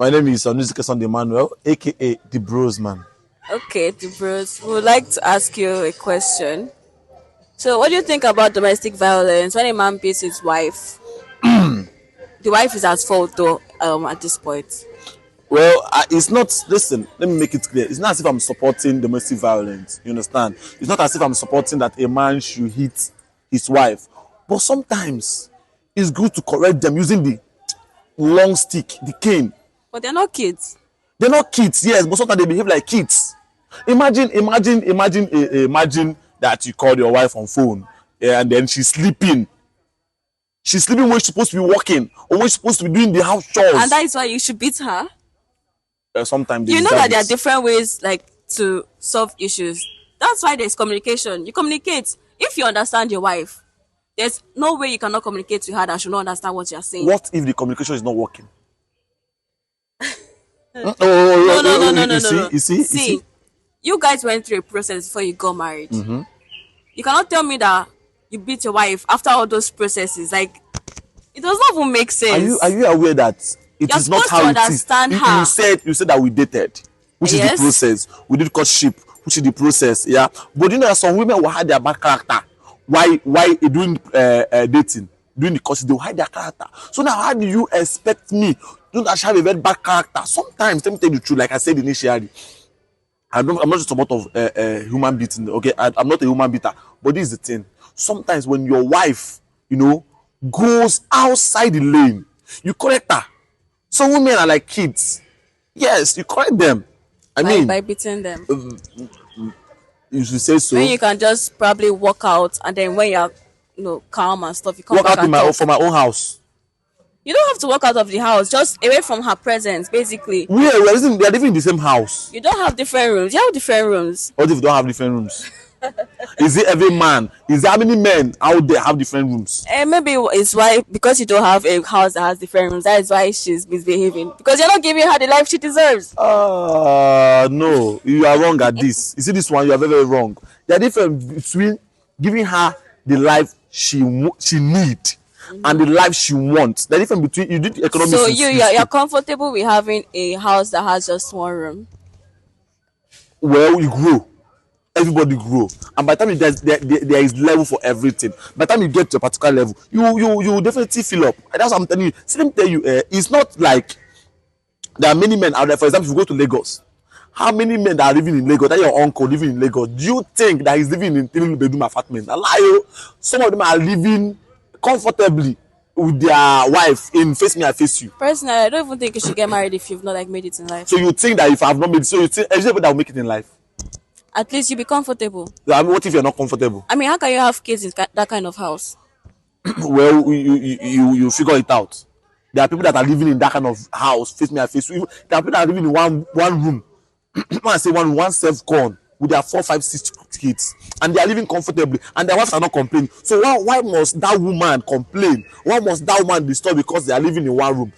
My name is UNIZIK Emmanuel, aka the Bros Man. Okay, the bros. We would like to ask you a question. So, what do you think about domestic violence when a man beats his wife? The wife is at fault, though. At this point, Well, it's not. Listen, let me make it clear. It's not as if I'm supporting domestic violence. You understand? It's not as if I'm supporting that a man should hit his wife. But sometimes it's good to correct them using the long stick, the cane. but they're not kids. They're not kids, yes, but sometimes they behave like kids. Imagine that you called your wife on phone, and then she's sleeping. She's sleeping when she's supposed to be working or when she's supposed to be doing the house chores. And that is why you should beat her. Sometimes they You know deserve that there are it. different ways, like, to solve issues. That's why there's communication. You communicate. If you understand your wife, there's no way you cannot communicate to her that she'll not understand what you're saying. What if the communication is not working? No. You see. You guys went through a process before you got married. You cannot tell me that you beat your wife after all those processes. Like, it does not even make sense. Are you aware that it You're is not supposed how to it is? understand You, her. you said that we dated, which is the Yes. process. We did courtship, which is the process. Yeah, but you know, some women will hide their bad character. Why doing dating, doing the courtship, they will hide their character. So now, how do you expect me to actually have a very bad character? Sometimes, let me tell you the truth. Like I said initially, I'm not just about of human beating. Okay, I'm not a human beater, but this is the thing. Sometimes when your wife, goes outside the lane, you correct her. Some women are like kids. Yes, you correct them. I by, mean, by beating them. you should say so. When you can just probably walk out, and then when you're calm and stuff, you come Walk back out in and talk. from my own house. You don't have to walk out of the house, just away from her presence, basically. We are living in the same house. You don't have different rooms. You have different rooms. What if you don't have different rooms? Is it every man? Is there how many men out there have different rooms? And maybe it's why, because you don't have a house that has different rooms, that is why she's misbehaving. Because you're not giving her the life she deserves. No, you are wrong at this. You see this one, you are very, very wrong. There are difference between giving her the life she need and the life she wants. The difference between you did economics. So you're comfortable with having a house that has just one room. Well, you grow. Everybody grow, and by the time there is level for everything. By the time you get to a particular level, you definitely fill up. And that's what I'm telling you. See, let me tell you, it's not like there are many men out there. For example, if you go to Lagos, how many men that are living in Lagos? That your uncle living in Lagos? Do you think that he's living in 3-bedroom apartment? I lie you. Some of them are living comfortably with their wife in face me, I face you. Personally, I don't even think you should get married if you've not made it in life. So you think that if I have not made it, so you think everybody that will make it in life? At least you be comfortable. I mean, what if you're not comfortable? I mean, how can you have kids in that kind of house? Well, you figure it out. There are people that are living in that kind of house, face me, I face you. There are people that are living in one room. When I say one self-con with their 4, 5, 6 kids, and they are living comfortably, and their wives are not complaining. So why must that woman complain? Why must that woman disturb because they are living in one room?